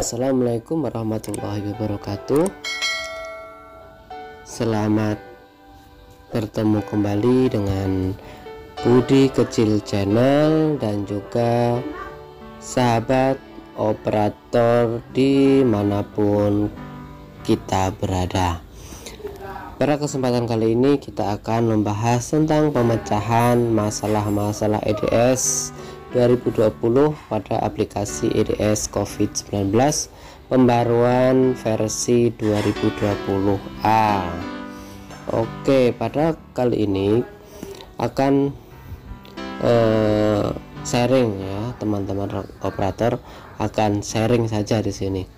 Assalamualaikum warahmatullahi wabarakatuh. Selamat bertemu kembali dengan Budi Kecil Channel dan juga sahabat operator dimanapun kita berada. Pada kesempatan kali ini kita akan membahas tentang pemecahan masalah-masalah EDS 2020 pada aplikasi EDS COVID-19 pembaruan versi 2020A. Oke, pada kali ini akan sharing ya, teman-teman operator akan sharing saja di sini.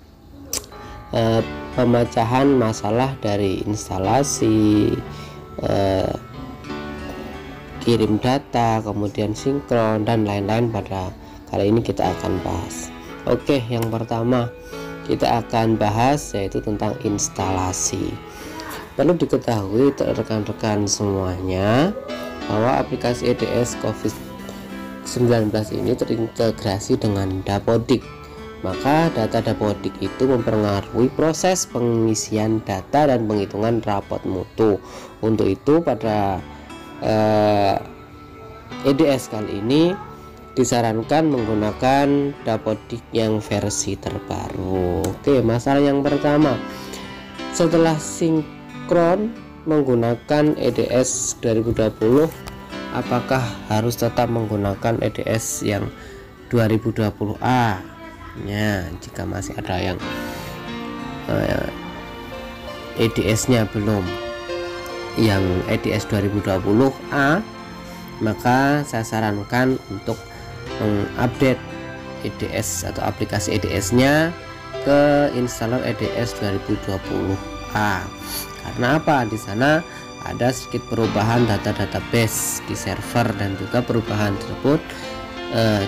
Pemecahan masalah dari instalasi, kirim data, kemudian sinkron dan lain-lain pada kali ini kita akan bahas. Oke, yang pertama kita akan bahas yaitu tentang instalasi. Perlu diketahui rekan-rekan semuanya bahwa aplikasi EDS COVID-19 ini terintegrasi dengan Dapodik. Maka data Dapodik itu mempengaruhi proses pengisian data dan penghitungan rapot mutu. Untuk itu pada EDS kali ini disarankan menggunakan Dapodik yang versi terbaru. Oke, masalah yang pertama, setelah sinkron menggunakan EDS 2020, apakah harus tetap menggunakan EDS yang 2020A? Ya, jika masih ada yang EDS-nya belum yang EDS 2020A, maka saya sarankan untuk mengupdate EDS atau aplikasi EDS-nya ke installer EDS 2020A. Karena apa? Di sana ada sedikit perubahan data database di server dan juga perubahan tersebut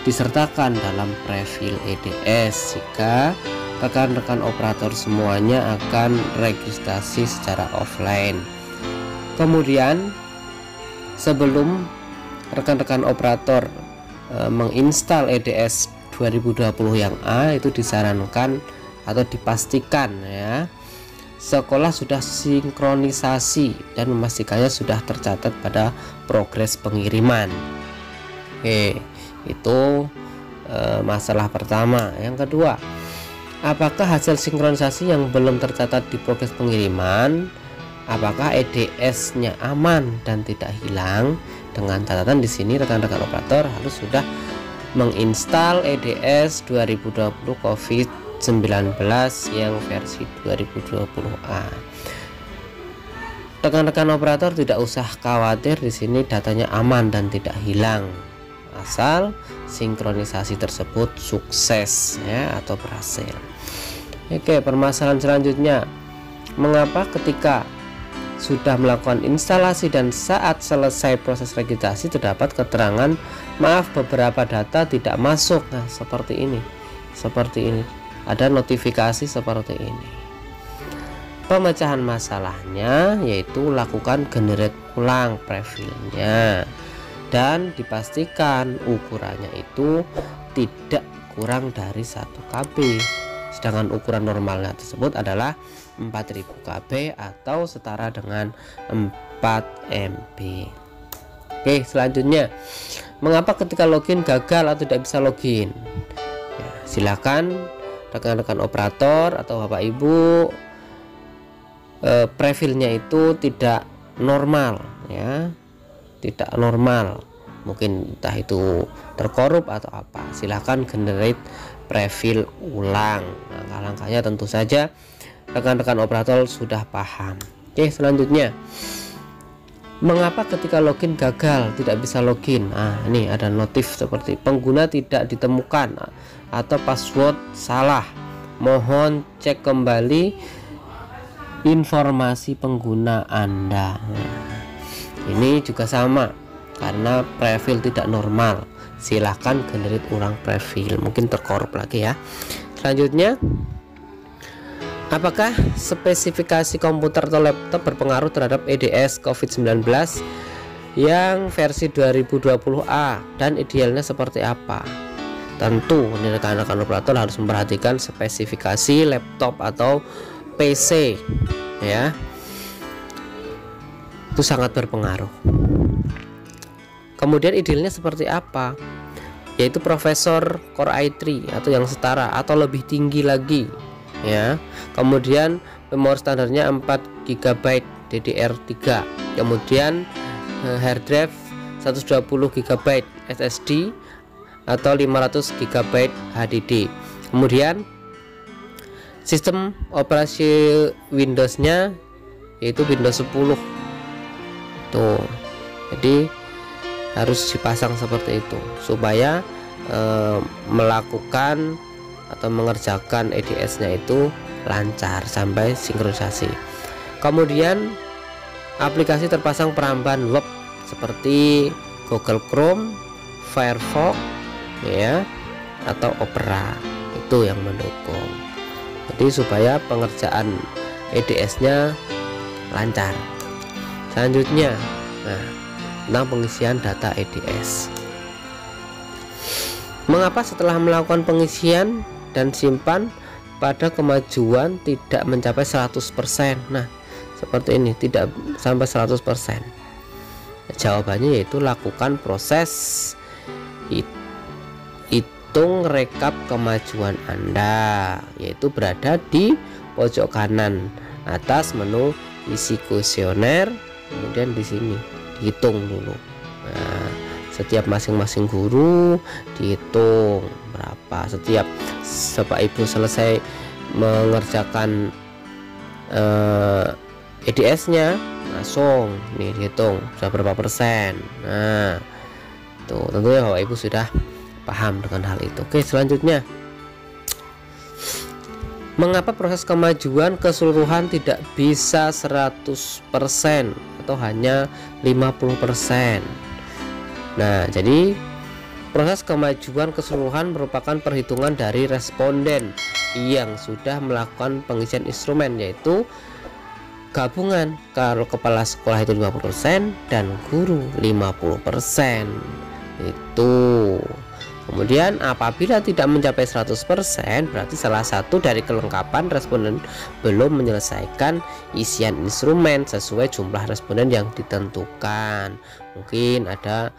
disertakan dalam preview EDS jika rekan-rekan operator semuanya akan registrasi secara offline. Kemudian sebelum rekan-rekan operator menginstal EDS 2020 yang A, itu disarankan atau dipastikan ya sekolah sudah sinkronisasi dan memastikannya sudah tercatat pada progres pengiriman. Oke, itu masalah pertama. Yang kedua, apakah hasil sinkronisasi yang belum tercatat di progres pengiriman, apakah EDS-nya aman dan tidak hilang? Dengan catatan di sini rekan-rekan operator harus sudah menginstal EDS 2020 COVID-19 yang versi 2020A. Rekan-rekan operator tidak usah khawatir, di sini datanya aman dan tidak hilang, asal sinkronisasi tersebut sukses ya atau berhasil. Oke, permasalahan selanjutnya, mengapa ketika sudah melakukan instalasi dan saat selesai proses registrasi terdapat keterangan maaf beberapa data tidak masuk? Nah, seperti ini ada notifikasi seperti ini. Pemecahan masalahnya yaitu lakukan generate ulang profilnya dan dipastikan ukurannya itu tidak kurang dari 1 KB, sedangkan ukuran normalnya tersebut adalah 4000 KB atau setara dengan 4 MB. Oke, selanjutnya, mengapa ketika login gagal atau tidak bisa login? Ya, silakan rekan-rekan operator atau Bapak Ibu, profilnya itu tidak normal ya, tidak normal, mungkin entah itu terkorup atau apa. Silakan generate profil ulang. Langkah-langkahnya tentu saja rekan-rekan operator sudah paham. Oke, selanjutnya, mengapa ketika login gagal tidak bisa login? Nah, ini ada notif seperti pengguna tidak ditemukan atau password salah, mohon cek kembali informasi pengguna Anda. Nah, ini juga sama karena profil tidak normal. Silahkan generate ulang profil, mungkin terkorup lagi ya. Selanjutnya, apakah spesifikasi komputer atau laptop berpengaruh terhadap EDS COVID-19 yang versi 2020A dan idealnya seperti apa? tentu ini rekan-rekan operator harus memperhatikan spesifikasi laptop atau PC ya, itu sangat berpengaruh. Kemudian idealnya seperti apa? Yaitu prosesor Core i3 atau yang setara atau lebih tinggi lagi ya. Kemudian memori standarnya 4 GB DDR3, kemudian hard drive 120 GB SSD atau 500 GB HDD. Kemudian sistem operasi Windows-nya yaitu Windows 10 tuh. Jadi harus dipasang seperti itu supaya melakukan atau mengerjakan EDS-nya itu lancar sampai sinkronisasi. Kemudian aplikasi terpasang perambahan web seperti Google Chrome, Firefox ya, atau Opera, itu yang mendukung. Jadi supaya pengerjaan EDS-nya lancar. Selanjutnya, tentang pengisian data EDS. Mengapa setelah melakukan pengisian dan simpan pada kemajuan tidak mencapai 100%? Nah, seperti ini, tidak sampai 100%. Jawabannya yaitu lakukan proses hitung rekap kemajuan Anda, yaitu berada di pojok kanan atas menu isi kuesioner, kemudian di sini dihitung dulu. Nah, setiap masing-masing guru dihitung berapa. Setiap Bapak Ibu selesai mengerjakan EDS-nya, langsung nih dihitung sudah berapa persen. Nah, tuh tentunya Bapak Ibu sudah paham dengan hal itu. Oke, selanjutnya, mengapa proses kemajuan keseluruhan tidak bisa 100% atau hanya 50%? Nah, jadi proses kemajuan keseluruhan merupakan perhitungan dari responden yang sudah melakukan pengisian instrumen, yaitu gabungan. Kalau kepala sekolah itu 50% dan guru 50%. Itu. Kemudian apabila tidak mencapai 100%, berarti salah satu dari kelengkapan responden belum menyelesaikan isian instrumen sesuai jumlah responden yang ditentukan. Mungkin ada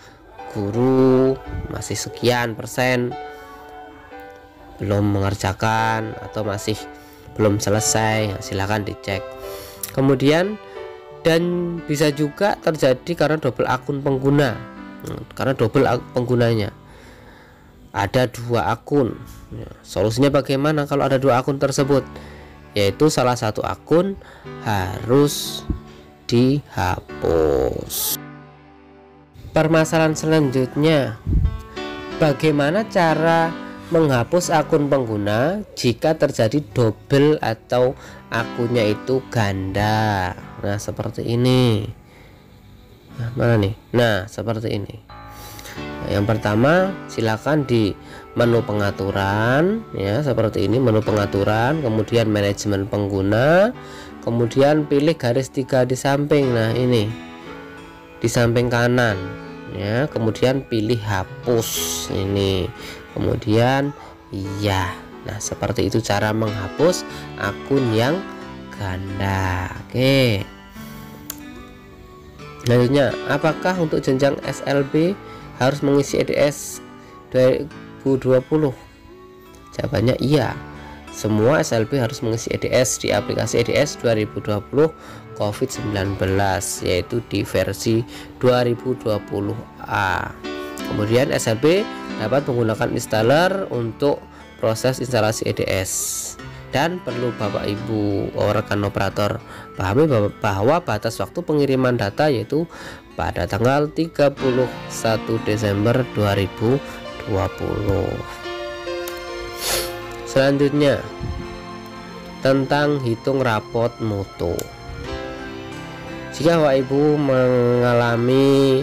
guru masih sekian persen belum mengerjakan atau masih belum selesai, silakan dicek. Kemudian, dan bisa juga terjadi karena double akun pengguna, karena double penggunanya ada 2 akun. Solusinya bagaimana kalau ada 2 akun tersebut? Yaitu salah satu akun harus dihapus. Permasalahan selanjutnya, bagaimana cara menghapus akun pengguna jika terjadi double atau akunnya itu ganda? Nah, seperti ini. Nah, mana nih? Nah, seperti ini. Yang pertama, silakan di menu pengaturan ya, seperti ini, menu pengaturan, kemudian manajemen pengguna, kemudian pilih garis 3 di samping. Nah, ini di samping kanan ya, kemudian pilih hapus ini, kemudian iya. Nah, seperti itu cara menghapus akun yang ganda. Oke, selanjutnya, apakah untuk jenjang SLB harus mengisi EDS 2020? Jawabannya iya. Semua SLB harus mengisi EDS di aplikasi EDS 2020 COVID-19, yaitu di versi 2020A. Kemudian SLB dapat menggunakan installer untuk proses instalasi EDS. Dan perlu Bapak Ibu rekan operator pahami bahwa batas waktu pengiriman data yaitu pada tanggal 31 Desember 2020. Selanjutnya, tentang hitung rapot mutu. Jika Bapak Ibu mengalami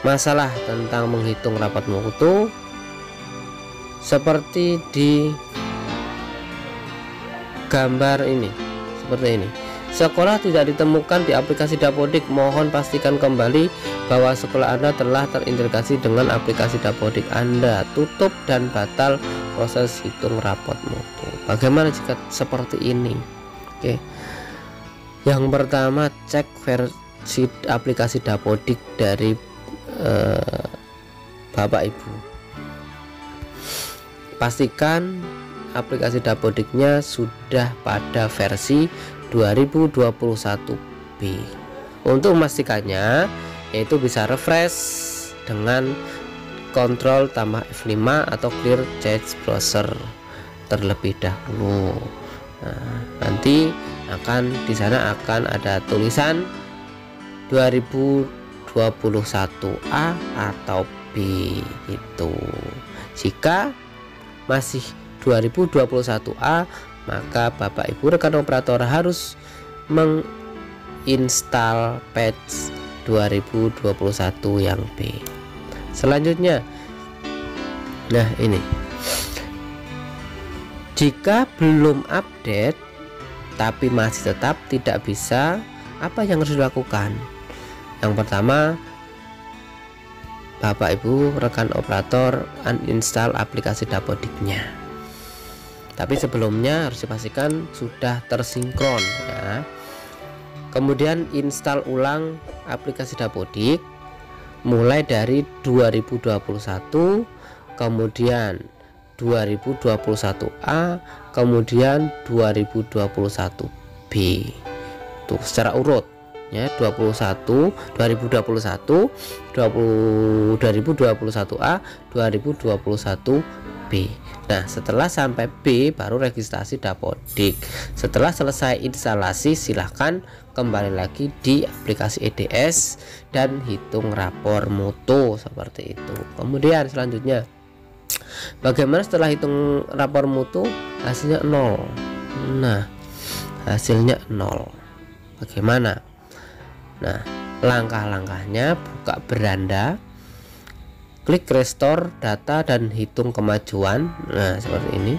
masalah tentang menghitung rapot mutu seperti di gambar ini, seperti ini, sekolah tidak ditemukan di aplikasi Dapodik, mohon pastikan kembali bahwa sekolah Anda telah terintegrasi dengan aplikasi Dapodik Anda. Tutup dan batal proses hitung rapot mutu. Bagaimana jika seperti ini? Oke. Yang pertama, cek versi aplikasi Dapodik dari Bapak Ibu. Pastikan aplikasi Dapodiknya sudah pada versi 2021B. Untuk memastikannya, yaitu bisa refresh dengan kontrol tambah F5 atau clear cache browser terlebih dahulu. Nah, nanti di sana akan ada tulisan 2021A atau B itu. Jika masih 2021A, maka Bapak Ibu rekan operator harus menginstal patch 2021 yang B. Selanjutnya, nah ini, jika belum update tapi masih tetap tidak bisa, apa yang harus dilakukan? Yang pertama, Bapak Ibu rekan operator uninstall aplikasi Dapodiknya. Tapi sebelumnya harus dipastikan sudah tersinkron ya. Kemudian install ulang aplikasi Dapodik mulai dari 2021, kemudian 2021A, kemudian 2021B. Tuh secara urut ya, 2021, 2021A, 2021B. Nah, setelah sampai B baru registrasi Dapodik. Setelah selesai instalasi, silahkan kembali lagi di aplikasi EDS dan hitung rapor mutu seperti itu. Kemudian selanjutnya, bagaimana setelah hitung rapor mutu hasilnya 0? Nah, hasilnya 0. Bagaimana? Nah, langkah-langkahnya, buka beranda, klik restore data dan hitung kemajuan. Nah, seperti ini.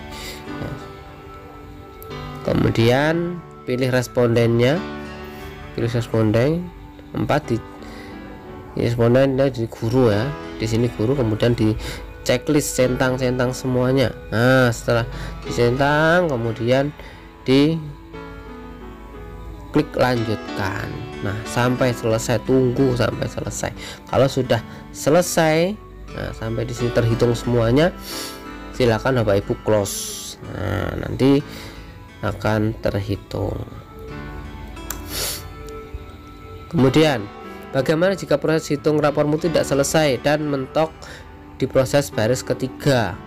Kemudian pilih respondennya, pilih responden 4 di respondennya di guru ya. Di sini guru, kemudian di checklist centang-centang semuanya. Nah, setelah dicentang kemudian di klik lanjutkan. Nah, sampai selesai, tunggu sampai selesai. Kalau sudah selesai, nah, sampai di sini terhitung semuanya, silakan Bapak Ibu close. Nah, nanti akan terhitung. Kemudian, bagaimana jika proses hitung rapormu tidak selesai dan mentok di proses baris ketiga?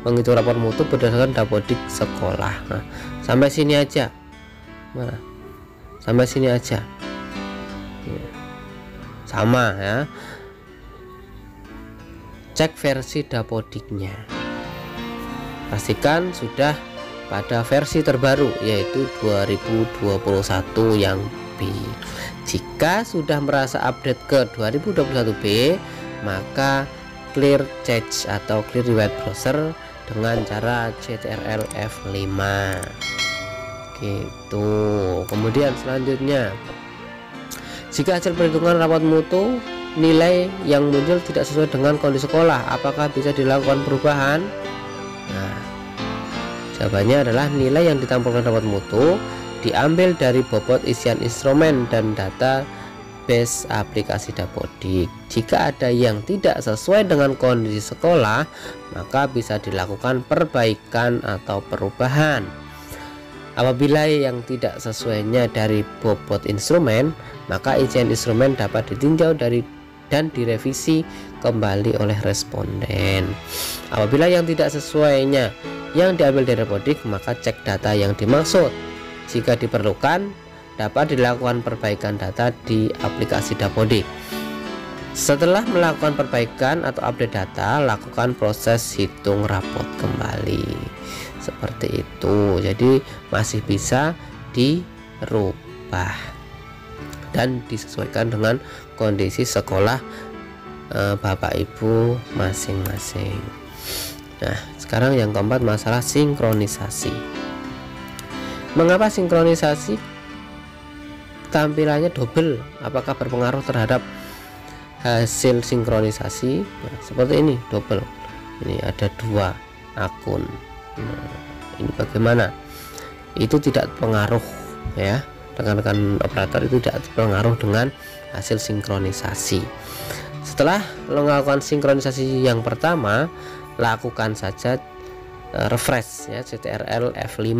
Menghitung rapor mutu berdasarkan Dapodik sekolah. Nah, sampai sini aja. Nah, sampai sini aja. Sama ya. Cek versi Dapodiknya. Pastikan sudah pada versi terbaru, yaitu 2021 yang B. Jika sudah merasa update ke 2021B, maka clear cache atau clear di web browser dengan cara Ctrl F5 gitu. Kemudian selanjutnya, jika hasil perhitungan rapot mutu nilai yang muncul tidak sesuai dengan kondisi sekolah, apakah bisa dilakukan perubahan? Nah, jawabannya adalah nilai yang ditampilkan rapot mutu diambil dari bobot isian instrumen dan data base aplikasi Dapodik. Jika ada yang tidak sesuai dengan kondisi sekolah, maka bisa dilakukan perbaikan atau perubahan. Apabila yang tidak sesuainya dari bobot instrumen, maka isian instrumen dapat ditinjau dan direvisi kembali oleh responden. Apabila yang tidak sesuainya yang diambil dari Dapodik, maka cek data yang dimaksud. Jika diperlukan, dapat dilakukan perbaikan data di aplikasi Dapodik. Setelah melakukan perbaikan atau update data, lakukan proses hitung rapot kembali. Seperti itu. Jadi masih bisa dirubah dan disesuaikan dengan kondisi sekolah Bapak Ibu masing-masing. Nah, sekarang yang keempat, masalah sinkronisasi. Mengapa sinkronisasi tampilannya double? Apakah berpengaruh terhadap hasil sinkronisasi nah, seperti ini double, ini ada 2 akun. Nah, ini bagaimana? Itu tidak pengaruh ya, rekan-rekan operator, itu tidak pengaruh dengan hasil sinkronisasi. Setelah melakukan sinkronisasi yang pertama, lakukan saja refresh ya, CTRL F5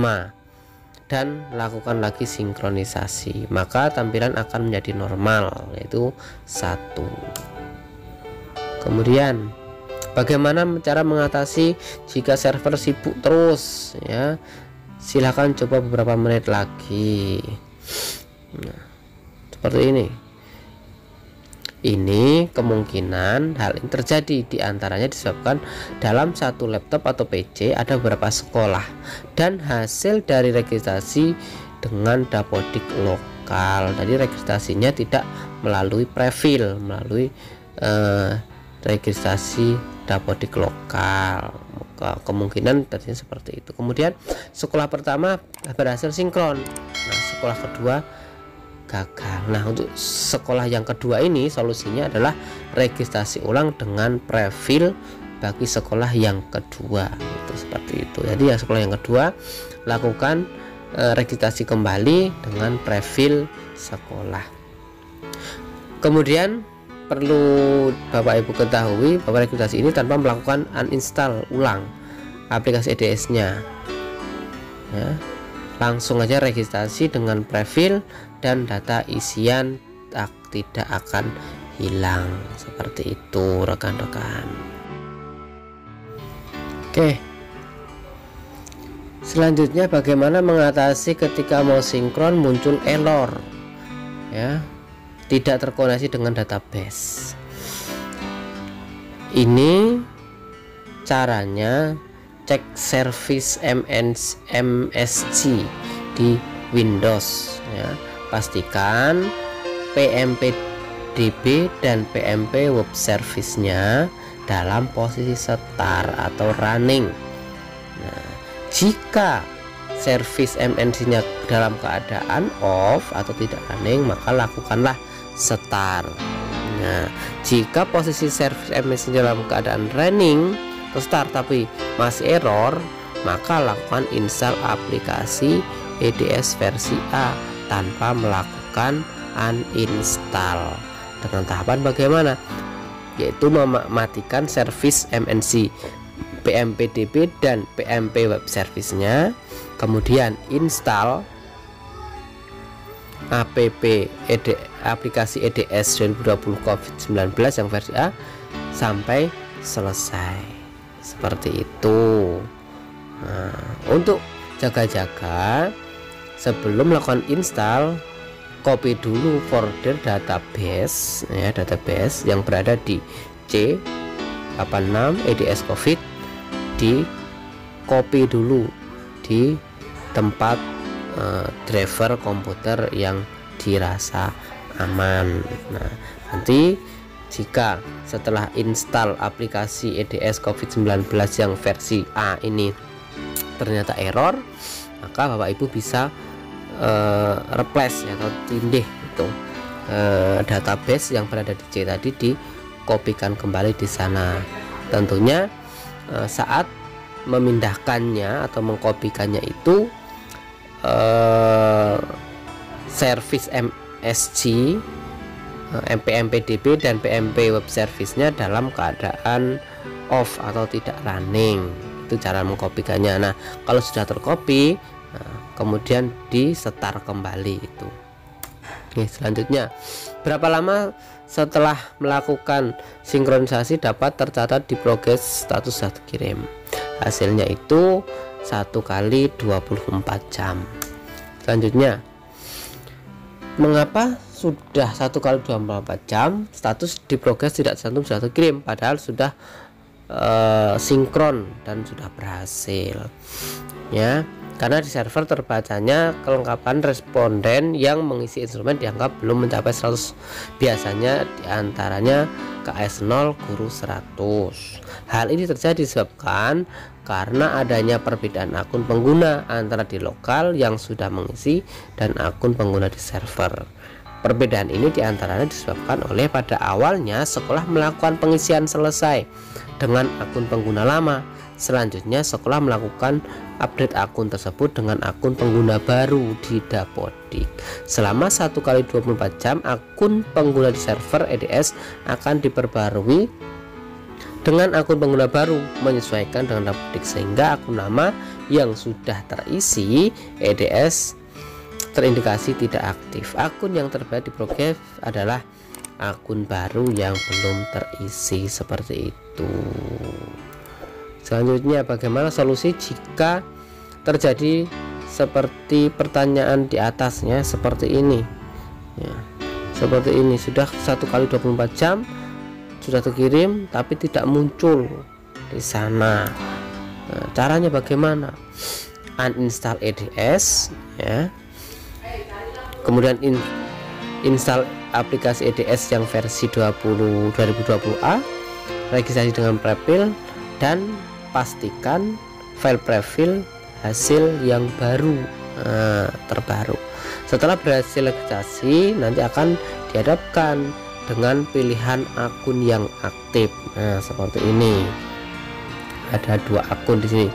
dan lakukan lagi sinkronisasi, maka tampilan akan menjadi normal, yaitu 1. Kemudian bagaimana cara mengatasi jika server sibuk terus ya, silahkan coba beberapa menit lagi. Nah, seperti ini kemungkinan hal ini terjadi diantaranya disebabkan dalam satu laptop atau PC ada beberapa sekolah dan hasil dari registrasi dengan dapodik lokal. Jadi registrasinya tidak melalui prefill, melalui registrasi dapodik lokal. Maka kemungkinan terjadi seperti itu. Kemudian sekolah pertama berhasil sinkron, nah sekolah kedua gagal. Nah, untuk sekolah yang kedua ini solusinya adalah registrasi ulang dengan prefill bagi sekolah yang kedua. Itu seperti itu. Jadi yang sekolah yang kedua lakukan registrasi kembali dengan prefill sekolah. Kemudian perlu Bapak Ibu ketahui bahwa registrasi ini tanpa melakukan uninstall ulang aplikasi EDS-nya. Ya. Langsung aja registrasi dengan prefill dan data isian tidak akan hilang. Seperti itu rekan-rekan. Oke, selanjutnya bagaimana mengatasi ketika mau sinkron muncul error ya, tidak terkoneksi dengan database. Ini caranya cek service MSG di Windows ya. Pastikan PMPDB dan PMP web service-nya dalam posisi start atau running. Nah, jika service MNC-nya dalam keadaan off atau tidak running, maka lakukanlah start. Nah, jika posisi service MNC dalam keadaan running atau start tapi masih error, maka lakukan install aplikasi EDS versi A tanpa melakukan uninstall. Dengan tahapan bagaimana? Yaitu mematikan service MNC, PMPDB dan PMP web service-nya, kemudian install aplikasi EDS 2020 COVID-19 yang versi A sampai selesai. Seperti itu. Nah, untuk jaga-jaga sebelum melakukan install, copy dulu folder database ya, database yang berada di C86 EDS COVID, di copy dulu di tempat driver komputer yang dirasa aman. Nah, nanti jika setelah install aplikasi EDS COVID-19 yang versi A ini ternyata error, maka Bapak Ibu bisa replace atau tindih itu database yang berada di C tadi, dikopikan kembali di sana. Tentunya saat memindahkannya atau mengkopikannya itu service MSG, PMPDB dan PMP web service-nya dalam keadaan off atau tidak running. Itu cara mengkopikannya. Nah, kalau sudah terkopi, kemudian di start kembali itu. Oke, selanjutnya berapa lama setelah melakukan sinkronisasi dapat tercatat di progres status sudah kirim? Hasilnya itu 1 kali 24 jam. Selanjutnya, mengapa sudah 1 kali 24 jam status di progres tidak tercantum sudah terkirim, padahal sudah sinkron dan sudah berhasil ya? Karena di server terbacanya kelengkapan responden yang mengisi instrumen dianggap belum mencapai 100. Biasanya diantaranya KS0 guru 100. Hal ini terjadi disebabkan karena adanya perbedaan akun pengguna antara di lokal yang sudah mengisi dan akun pengguna di server. Perbedaan ini diantaranya disebabkan oleh pada awalnya sekolah melakukan pengisian selesai dengan akun pengguna lama. Selanjutnya sekolah melakukan update akun tersebut dengan akun pengguna baru di Dapodik. Selama 1x24 jam akun pengguna di server EDS akan diperbarui dengan akun pengguna baru menyesuaikan dengan Dapodik, sehingga akun lama yang sudah terisi EDS terindikasi tidak aktif. Akun yang terbaik di Progress adalah akun baru yang belum terisi, seperti itu. Selanjutnya, bagaimana solusi jika terjadi seperti pertanyaan di atasnya, seperti ini ya, seperti ini. Sudah 1x24 jam sudah terkirim tapi tidak muncul di sana. Nah, caranya bagaimana? Uninstall EDS ya, kemudian install aplikasi EDS yang versi 2020A, registrasi dengan prefil, dan pastikan file prefil hasil yang baru terbaru. Setelah berhasil registrasi, nanti akan dihadapkan dengan pilihan akun yang aktif. Nah, seperti ini. Ada 2 akun di sini.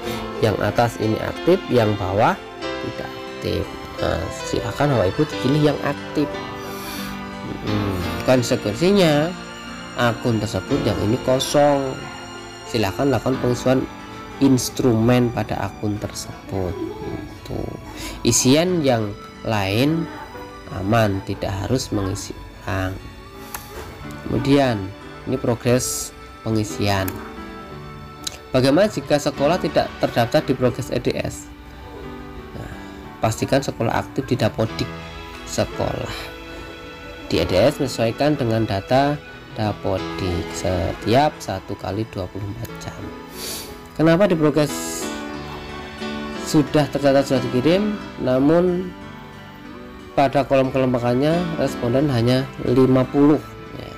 Yang atas ini aktif, yang bawah tidak aktif. Nah, silakan Bapak Ibu pilih yang aktif. Konsekuensinya akun tersebut yang ini kosong. Silakan lakukan pengisian instrumen pada akun tersebut. Isian yang lain aman, tidak harus mengisi ulang. Kemudian ini progres pengisian. Bagaimana jika sekolah tidak terdaftar di Progress EDS? Nah, pastikan sekolah aktif di Dapodik sekolah. Di EDS menyesuaikan dengan data Dapodik setiap 1x24 jam. Kenapa di Progress sudah tercatat sudah dikirim, namun pada kolom kelembagannya responden hanya 50 ya.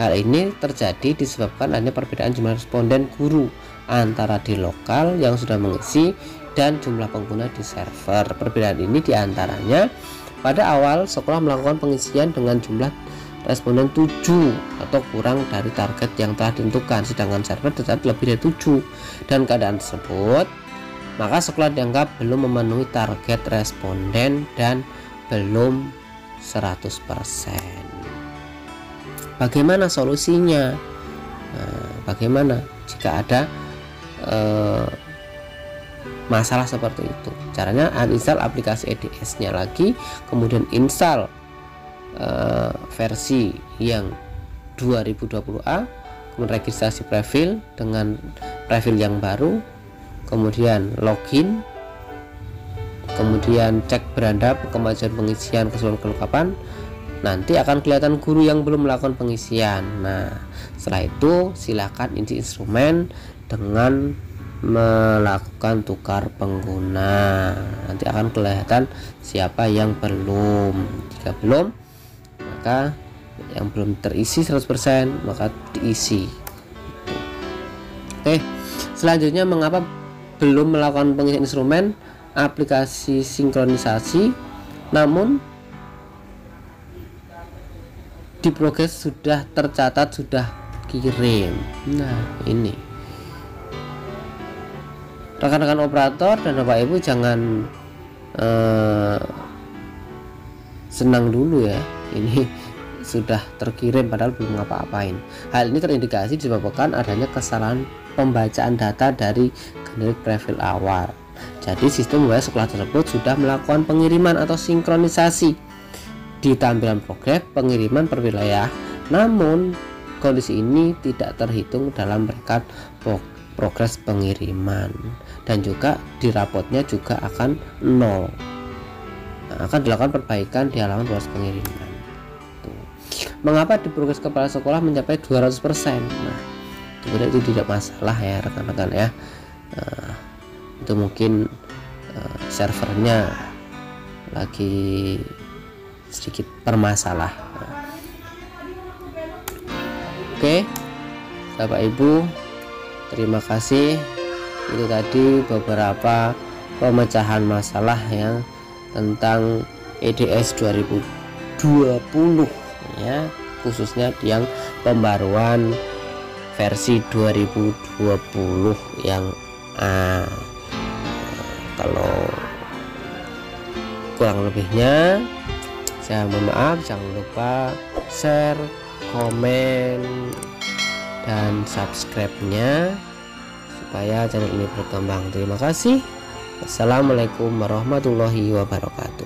Hal ini terjadi disebabkan adanya perbedaan jumlah responden guru antara di lokal yang sudah mengisi dan jumlah pengguna di server. Perbedaan ini diantaranya pada awal sekolah melakukan pengisian dengan jumlah responden 7 atau kurang dari target yang telah ditentukan, sedangkan server tercatat lebih dari 7. Dan keadaan tersebut, maka sekolah dianggap belum memenuhi target responden dan belum 100%. Bagaimana solusinya? Nah, bagaimana jika ada masalah seperti itu? Caranya uninstall aplikasi EDS-nya lagi, kemudian install versi yang 2020A, kemudian registrasi prefil dengan prefil yang baru, kemudian login, kemudian cek beranda kemajuan pengisian keseluruhan kelengkapan. Nanti akan kelihatan guru yang belum melakukan pengisian. Nah, setelah itu silakan isi instrumen dengan melakukan tukar pengguna. Nanti akan kelihatan siapa yang belum. Jika belum, maka yang belum terisi 100% maka diisi. Oke, selanjutnya mengapa belum melakukan pengisian instrumen aplikasi sinkronisasi namun di Progress sudah tercatat sudah kirim? Nah, ini rekan-rekan operator dan Bapak Ibu jangan senang dulu ya, ini sudah terkirim padahal belum ngapa-ngapain. Hal ini terindikasi disebabkan adanya kesalahan pembacaan data dari generik prefil awal. Jadi sistem web sekolah tersebut sudah melakukan pengiriman atau sinkronisasi di tampilan Progress pengiriman per wilayah, namun kondisi ini tidak terhitung dalam rekat progres pengiriman, dan juga di rapotnya juga akan 0. Nah, akan dilakukan perbaikan di halaman proses pengiriman. Mengapa di Progress kepala sekolah mencapai 200%? Nah, itu tidak masalah ya rekan-rekan ya. Itu mungkin servernya lagi sedikit bermasalah. Oke, Bapak Ibu, terima kasih. Itu tadi beberapa pemecahan masalah yang tentang EDS 2020 ya, khususnya yang pembaruan versi 2020 yang A. Kalau kurang lebihnya saya mohon maaf. Jangan lupa share, komen, dan subscribe-nya supaya channel ini berkembang. Terima kasih. Assalamualaikum warahmatullahi wabarakatuh.